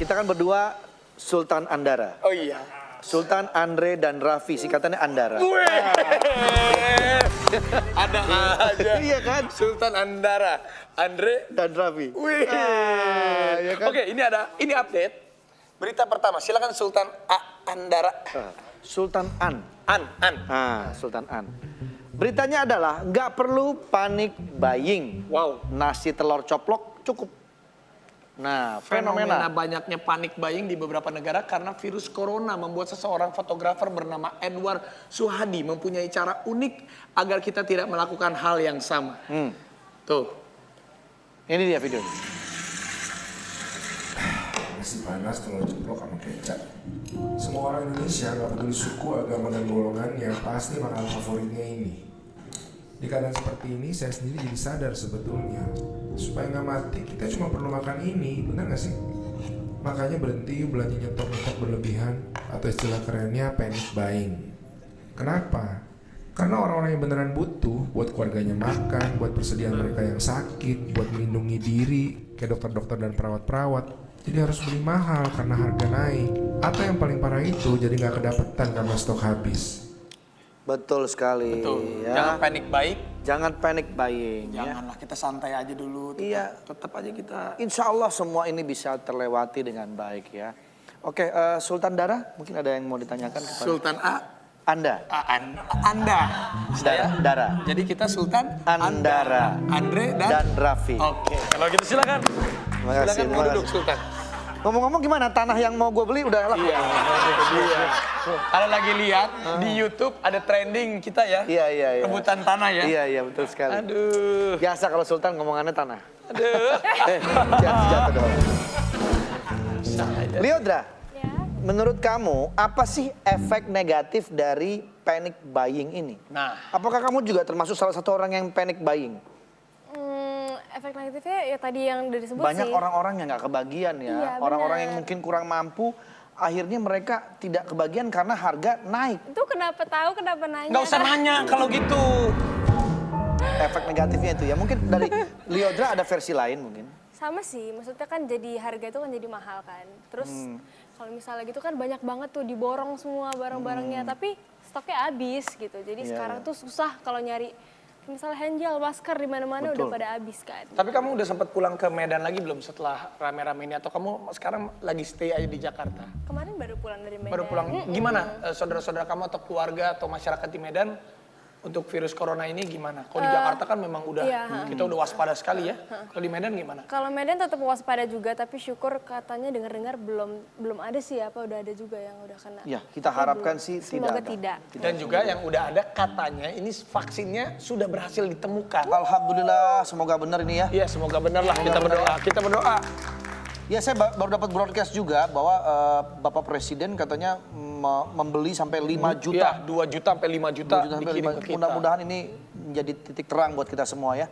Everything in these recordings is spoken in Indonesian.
Kita kan berdua Sultan Andara. Oh iya. Sultan Andre dan Raffi, singkatannya Andara. Ada aja. Iya kan? Sultan Andara, Andre Dan Raffi. Wih. ya kan? Oke, ini update. Berita pertama, silakan Sultan Andara. Sultan An. An. Sultan An. Beritanya adalah nggak perlu panik buying. Wow. Nasi telur coplok cukup. Nah, Fenomena banyaknya panik buying di beberapa negara karena virus corona membuat seseorang fotografer bernama Edward Suhadi mempunyai cara unik agar kita tidak melakukan hal yang sama. Tuh. Ini dia videonya. Nasi panas telur ceplok sama kecap. Semua orang Indonesia gak peduli suku, agama, dan golongannya pasti makanan favoritnya ini. Di keadaan seperti ini saya sendiri jadi sadar sebetulnya supaya nggak mati kita cuma perlu makan ini, benar nggak sih? Makanya berhenti belanja nyetok-nyetok berlebihan atau istilah kerennya panic buying. Kenapa? Karena orang-orang yang beneran butuh buat keluarganya makan, buat persediaan mereka yang sakit, buat melindungi diri kayak dokter-dokter dan perawat-perawat, jadi harus beli mahal karena harga naik. Atau yang paling parah itu jadi nggak kedapetan karena stok habis. Betul sekali. Betul. Ya. Jangan panik buying. Jangan panic buying. Janganlah kita santai aja dulu. Tetap aja kita. Insya Allah semua ini bisa terlewati dengan baik ya. Oke, Sultan Dara, mungkin ada yang mau ditanyakan kepada Sultan Anda. Anda. Dara. Jadi kita Sultan Andara. Andre Dan Raffi. Oke, kalau gitu silakan. Terima kasih. Silakan mau duduk Sultan. Ngomong-ngomong gimana tanah yang mau gue beli udah laku? Iya. Kalau lagi lihat di YouTube ada trending kita ya. Iya. Rebutan tanah ya. Iya betul sekali. Aduh. Biasa kalau Sultan ngomongannya tanah. Aduh. Jatuh dong. Saya. Liodra, Ya. menurut kamu apa sih efek negatif dari panic buying ini? Nah, Apakah kamu juga termasuk salah satu orang yang panic buying? Efek negatifnya ya tadi yang udah disebut Banyak sih. orang-orang yang nggak kebagian ya. Iya, Orang-orang benar. yang mungkin kurang mampu, akhirnya mereka tidak kebagian karena harga naik. Itu kenapa tahu, kenapa nanya? nggak usah nanya kalau gitu. Efek negatifnya itu ya. Mungkin dari Liodra ada versi lain mungkin. Sama sih, maksudnya kan jadi harga itu kan jadi mahal kan. Terus kalau misalnya gitu kan banyak banget tuh diborong semua barang-barangnya, tapi stoknya habis gitu. Jadi Iya, sekarang iya. tuh susah kalau nyari misalnya hand gel, masker di mana-mana udah Betul. pada habis kan. Tapi kamu udah sempat pulang ke Medan lagi belum setelah rame-rame ini? Atau kamu sekarang lagi stay aja di Jakarta? Kemarin baru pulang dari Medan. Baru pulang. Gimana saudara-saudara kamu atau keluarga atau masyarakat di Medan untuk virus corona ini gimana? Kalau di Jakarta kan memang udah iya, kita udah waspada sekali ya. Kalau di Medan gimana? Kalau Medan tetap waspada juga, tapi syukur katanya dengar-dengar belum ada sih apa udah ada juga yang udah kena. Ya, kita Tapi harapkan belum. sih Semoga tidak ada. tidak. Dan juga yang udah ada katanya ini vaksinnya sudah berhasil ditemukan. Alhamdulillah, semoga benar ini ya. Iya, semoga benar lah. Kita berdoa. Kita berdoa. Ya, saya baru dapat broadcast juga bahwa Bapak Presiden katanya membeli sampai 5 juta. Iya, 2 juta sampai 5 juta 2 juta sampai dikirim 5. ke kita. Mudah-mudahan ini menjadi titik terang buat kita semua ya.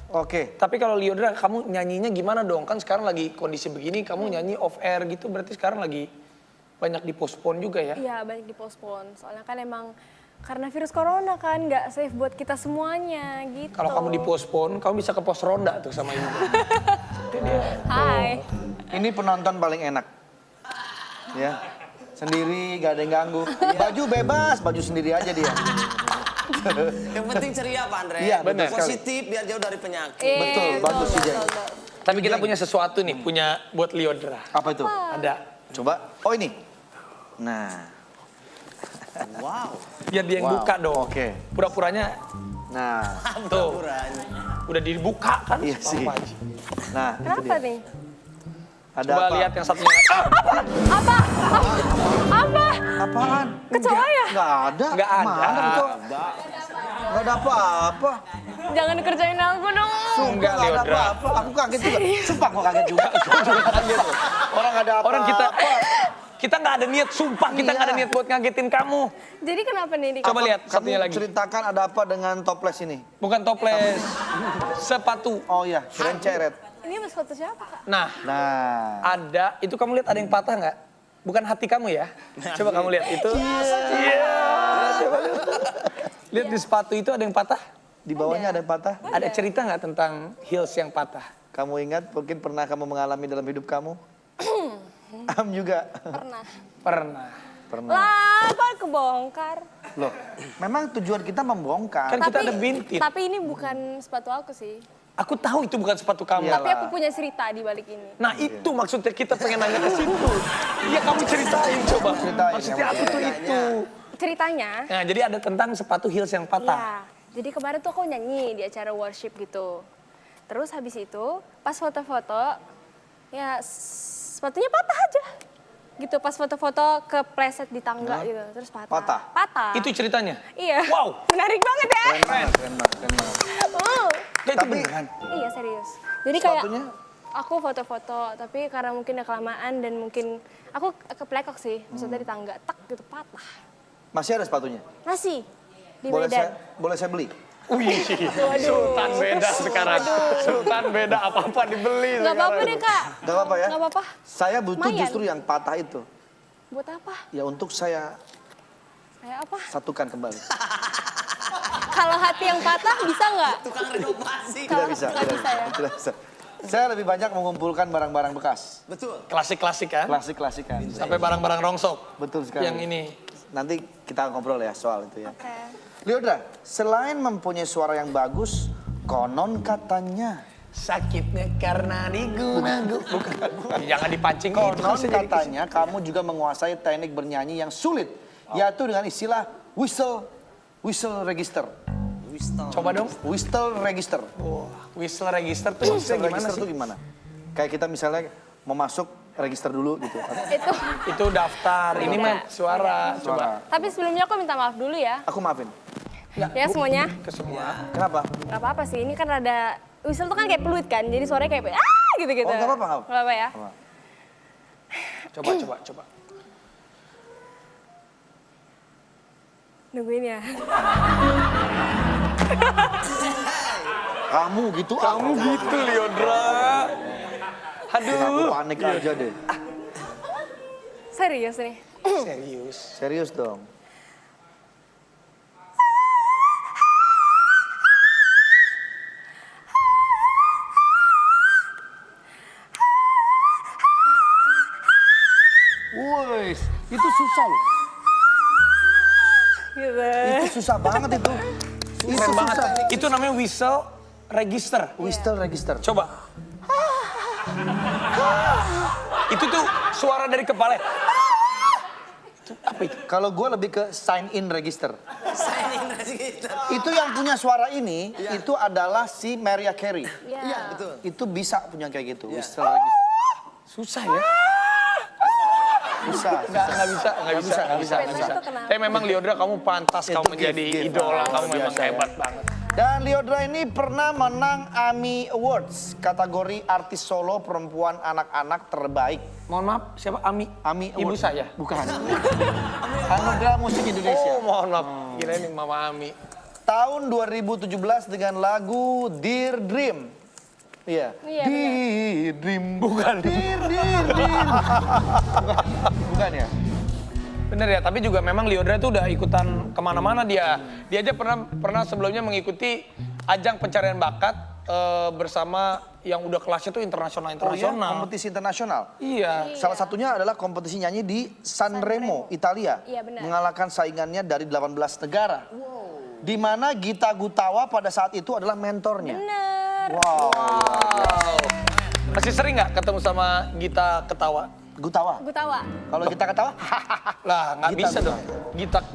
Oke. Tapi kalau Liodra, kamu nyanyinya gimana dong? Kan sekarang lagi kondisi begini, kamu nyanyi off air gitu, berarti sekarang lagi banyak dipospon juga ya? Iya, banyak dipospon. Soalnya kan emang karena virus corona kan nggak safe buat kita semuanya gitu. Kalau kamu dipospon, kamu bisa ke pos ronda tuh sama ibu. Hai. Ini penonton paling enak. Ya. Sendiri, gak ada yang ganggu. Baju bebas, baju sendiri aja dia. Yang penting ceria Pak Andre. Iya, benar sekali. Positif biar jauh dari penyakit. Betul, bagus sih, Jay. Tapi kita punya sesuatu nih, punya buat Liodra. Apa itu? Ada. Coba. Oh ini. Nah. Wow. Biar dia yang Wow, buka dong. oke. Pura-puranya Nah. tuh. Udah dibuka kan? Iya sama sih. Pak Haji. Nah, itu Kenapa dia. nih? Ada Coba apa? lihat yang satunya. Apa? Apa? Apaan? Kecoa ya? Nggak ada. Nggak ada. Mana kecoa? Nggak ada apa-apa. Jangan dikerjain aku dong. Enggak, Nggak ada Liodra. apa-apa. Aku kaget juga. Sumpah aku kaget juga. Aku juga kaget loh. Orang nggak ada apa-apa. Orang kita nggak ada niat, sumpah kita nggak ada Iya. niat buat ngagetin kamu. Jadi kenapa nih? Coba lihat Kamu satunya lagi. ceritakan ada apa dengan toples ini? Bukan toples, sepatu. Oh iya, keren ceret. Ini mas foto siapa kak? Nah, Nah. ada, itu kamu lihat ada yang patah nggak? Bukan hati kamu ya. Coba kamu lihat itu. Iya. Coba lihat. Lihat di sepatu itu ada yang patah. Di bawahnya ada yang patah. Ada cerita nggak tentang heels yang patah? Kamu ingat mungkin pernah kamu mengalami dalam hidup kamu? Am juga. Pernah. Pernah. Lah, apa kebongkar? Loh, memang tujuan kita membongkar. Kan kita ada bintit. Tapi ini bukan sepatu aku sih. Aku tahu itu bukan sepatu kamu. Iya. Tapi aku punya cerita di balik ini. Nah itu maksudnya kita pengen nanya ke situ. Iya kamu ceritain coba. Ceritain, Maksudnya yang aku tuh itu. Ceritanya, Nah jadi ada tentang sepatu heels yang patah. ya. Jadi kemarin tuh aku nyanyi di acara worship gitu. Terus habis itu, pas foto-foto, ya sepatunya patah aja. Gitu, pas foto-foto kepleset di tangga gitu, terus patah. Patah? Patah. Itu ceritanya? Iya. Wow. Menarik banget ya. Keren banget, keren banget, keren banget. Ya, itu Tapi- beneran. Iya serius. Jadi kayak Sepatunya? aku foto-foto, tapi karena mungkin udah kelamaan dan mungkin aku keplekok sih, maksudnya di tangga, tak gitu patah. Masih ada sepatunya? Masih di Boleh Medan. saya beli? Wih, Sultan beda sekarang. Sultan beda apa-apa dibeli. Nggak apa-apa deh kak. Gak apa-apa ya? Nggak apa-apa. Saya butuh Lumayan. justru yang patah itu. Buat apa? Ya untuk saya Kayak apa? satukan kembali. Kalau hati yang patah bisa nggak? Tukang renovasi. Tidak bisa, Nggak bisa ya? tidak bisa. Saya lebih banyak mengumpulkan barang-barang bekas. Betul. Klasik-klasik kan? Klasik-klasik kan. Sampai barang-barang rongsok. Betul sekali. Yang ini. Nanti kita ngobrol ya soal itu ya. Oke. Liodra, selain mempunyai suara yang bagus, konon katanya, Sakitnya karena diguna-guna. Bukan. Jangan dipancing itu. konon kan saya jadi katanya kamu juga menguasai teknik bernyanyi yang sulit, yaitu dengan istilah whistle register. Coba dong. Whistle register. Wah, whistle register tuh Whistle maksudnya gimana register sih? itu gimana? Kayak kita misalnya mau masuk register dulu gitu. Itu. Itu daftar. Ini mah suara. Coba. Tapi sebelumnya aku minta maaf dulu ya. Aku maafin. Ya semuanya. Ke semua. Kenapa? Gak apa-apa sih. Ini kan ada whistle tuh kan kayak peluit kan. Jadi suaranya kayak gitu-gitu. Oh, nggak apa-apa, nggak apa-apa. Nggak apa-apa ya. Coba. Nungguin ya. Kamu gitu. Kamu gitu, Liodra. Aku Aduh. panik aja deh. Serius nih. Serius. Serius dong. Woi, itu susah loh. Gitu. Itu susah banget itu. Itu Keren banget. susah. Itu namanya whistle register. Whistle register. Coba. Itu tuh suara dari kepala. Itu apa itu? Kalau gue lebih ke sign in register. Saya ingin register. Itu yang punya suara ini, itu adalah si Mariah Carey. Iya. Betul. Itu bisa punya kayak gitu, whistle register. Susah ya? Bisa. Nggak bisa. Itu kenapa? Tapi memang Liodra kamu pantas Itu kamu menjadi gift. idola, kamu Biasa memang ya. hebat banget. Dan Liodra ini pernah menang AMI Awards, kategori artis solo perempuan anak-anak terbaik. Mohon maaf, siapa Ami? AMI Ibu Awards. saya. Bukan. Anugerah Musik Indonesia. Oh, mohon maaf. Kira ini Mama Ami. Tahun 2017 dengan lagu Dear Dream. Iya. Iya, Dear Dream. Bukan. Dear Dream. Bukan ya? Bener ya, tapi juga memang Liodra itu udah ikutan kemana-mana dia. Dia aja pernah sebelumnya mengikuti ajang pencarian bakat bersama yang udah kelasnya tuh internasional. Oh iya, kompetisi internasional. Iya. Salah satunya adalah kompetisi nyanyi di Sanremo, Italia. Iya, benar. Mengalahkan saingannya dari 18 negara. Di mana Gita Gutawa pada saat itu adalah mentornya. Bener. Wow. Masih sering nggak ketemu sama Gita ketawa? Gutawa. Gue tawa. Kalau kita ketawa, Lah nggak Gita bisa Gutawa. dong.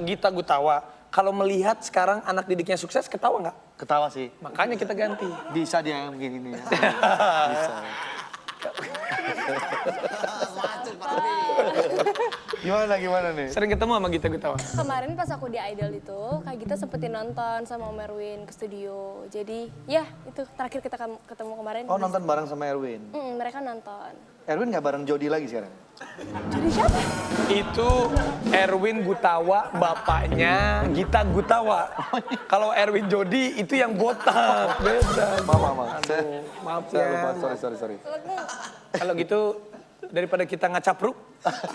Gita Gutawa. Kalau melihat sekarang anak didiknya sukses, ketawa nggak? ketawa sih. Makanya kita ganti. Bisa dia yang begini nih. Ya. Bisa. Masuk Pardi. Gimana nih? Sering ketemu sama Gita Gutawa. Kemarin pas aku di Idol itu, Kak Gita sempetin nonton sama Om Erwin ke studio. Jadi ya itu terakhir kita ketemu kemarin. Oh nonton bareng sama Erwin. Mereka nonton. Erwin nggak bareng Jody lagi sekarang? Jadi siapa? Itu Erwin Gutawa, bapaknya Gita Gutawa. Kalau Erwin Jody itu yang botak, beda. Maaf. Maaf Saya ya. lupa, sorry. Kalau gitu daripada kita ngacapruk,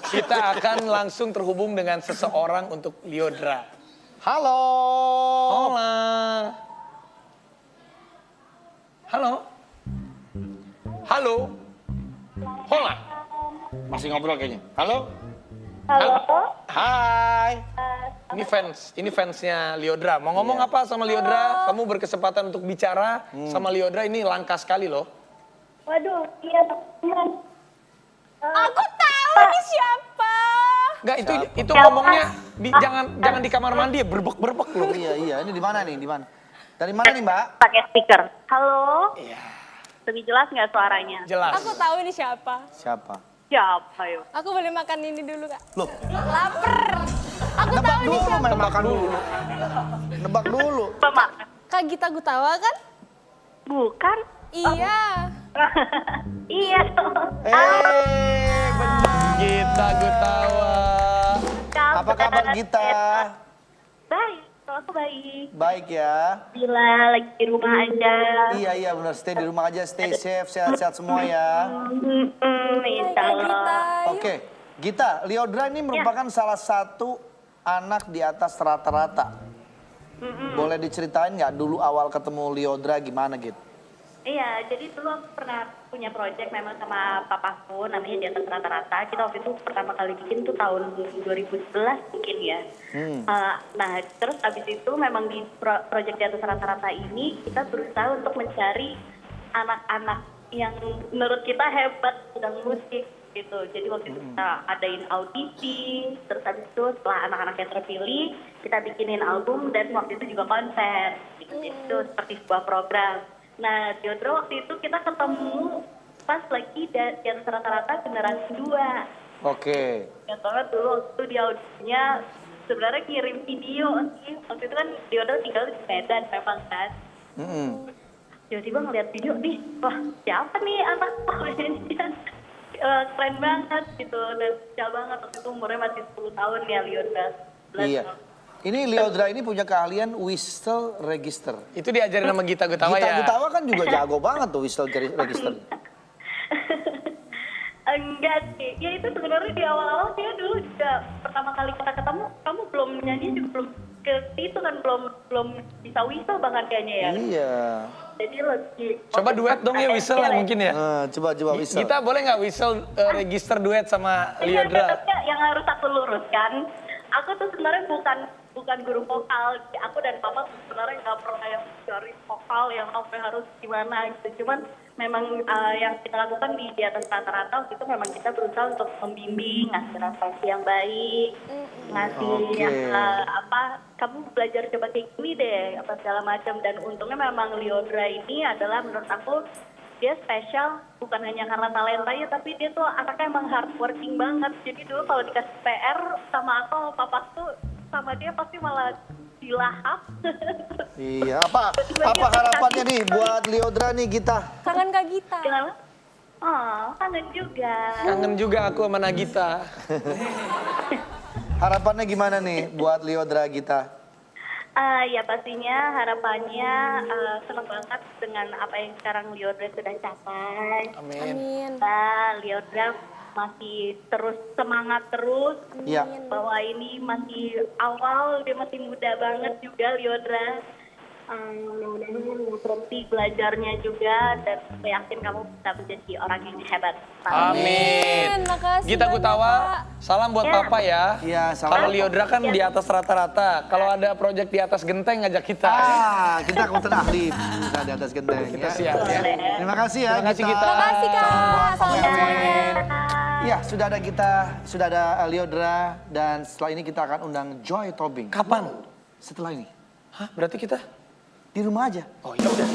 kita akan langsung terhubung dengan seseorang untuk Liodra. Halo. Hola. Halo. Halo. Hola. Masih ngobrol kayaknya. Halo? Halo. Hai. Ini fansnya Lyodra. Mau ngomong apa sama Lyodra? Kamu berkesempatan untuk bicara sama Lyodra, ini langka sekali loh. Waduh, iya teman. Aku tahu ini siapa. Enggak, itu ngomongnya jangan di kamar mandi ya, berbek-berbek loh. Iya, ini di mana nih, di mana? Dari mana nih, Mbak? Pakai speaker. Halo. Iya, Lebih jelas nggak suaranya? jelas. Aku tahu ini siapa. Siapa? Siapa yuk? Aku boleh makan ini dulu, Kak. Loh, Lapar. Aku nebak tahu ini dulu, siapa. main makan dulu. Nebak dulu. Pemak. Kak Gita Gutawa kan? Bukan. Iya. Iya. Benar. Gita Gutawa. Apa kabar Gita? Baik. Kalau aku baik. Baik ya. Bila lagi di rumah aja. Iya, benar. Stay di rumah aja, stay safe, sehat-sehat semua ya. Insya Kak Allah. Gita. Oke, Gita, Lyodra ini merupakan salah satu anak di atas rata-rata. Boleh diceritain nggak dulu awal ketemu Lyodra gimana gitu? Iya, jadi dulu aku pernah punya project memang sama papaku, namanya Di Atas Rata-Rata. Kita waktu itu pertama kali bikin tuh tahun 2011 mungkin ya. Nah, terus abis itu memang di project Di Atas Rata-Rata ini, kita berusaha untuk mencari anak-anak yang menurut kita hebat sedang musik gitu. Jadi waktu itu kita adain audisi, terus abis itu setelah anak-anak yang terpilih, kita bikinin album dan waktu itu juga konser. Gitu. Jadi itu seperti sebuah program. Nah, Lyodra waktu itu kita ketemu pas lagi di atas rata-rata generasi 2. Oke. Ya, soalnya dulu waktu di audisinya sebenarnya kirim video sih. Waktu itu kan Lyodra tinggal di Medan memang kan. Tiba-tiba ngeliat video, nih, wah siapa nih anak keren banget gitu. Dan kecil banget, waktu itu umurnya masih 10 tahun ya Lyodra. Iya. Ini Lyodra ini punya keahlian whistle register. Itu diajarin sama Gita Gutawa Gita ya. Gutawa kan juga jago banget tuh whistle register. Enggak sih, ya itu sebenarnya di awal-awal dia dulu juga pertama kali kita ketemu, kamu belum nyanyi juga belum ke itu kan belum bisa whistle bahkan kayaknya ya. Iya. Jadi lagi. Coba duet dong ya whistle ya mungkin ya. Coba whistle. Gita boleh nggak whistle register duet sama Iya, Lyodra? tapi yang harus aku luruskan, aku tuh sebenarnya bukan guru vokal. Aku dan papa tuh sebenarnya nggak pernah yang cari vokal yang sampai harus gimana gitu. Cuman memang yang kita lakukan di atas rata-rata itu memang kita berusaha untuk membimbing, ngasih referensi yang baik, ngasih kamu belajar coba kayak gini deh, apa segala macam. Dan untungnya memang Lyodra ini adalah menurut aku dia spesial bukan hanya karena talentanya, tapi dia tuh anaknya emang hardworking banget. Jadi dulu kalau dikasih PR sama aku, papa tuh sama dia pasti malah dilahap. Iya, apa harapannya nih buat Lyodra nih Gita? Kangen Kak Gita. Kenapa? Oh, kangen juga. Kangen juga aku sama Nagita. Harapannya gimana nih buat Lyodra Gita? Ya pastinya harapannya senang banget dengan apa yang sekarang Lyodra sudah capai. Amin. Amin. Lyodra masih terus semangat terus. Iya. Bahwa ini masih awal, dia masih muda banget juga Lyodra. Mudah-mudahan berhenti belajarnya juga dan aku yakin kamu bisa menjadi orang yang hebat. Amin. Makasih Gita banyak, Gutawa, Kak. salam buat Ya. Papa ya. Iya, salam. Kalau Lyodra kan di atas rata-rata. Kalau ada proyek di atas genteng ngajak kita. Kita konten ahli bisa di atas genteng. Kita Ya. siap ya. Terima kasih ya Terima kasih, Gita. Gita. Makasih Kak. Salam semuanya. Iya, sudah ada Gita, sudah ada Lyodra, dan setelah ini kita akan undang Joy Tobing. Kapan? Setelah ini, Hah, berarti kita? di rumah aja. Oh ya udah.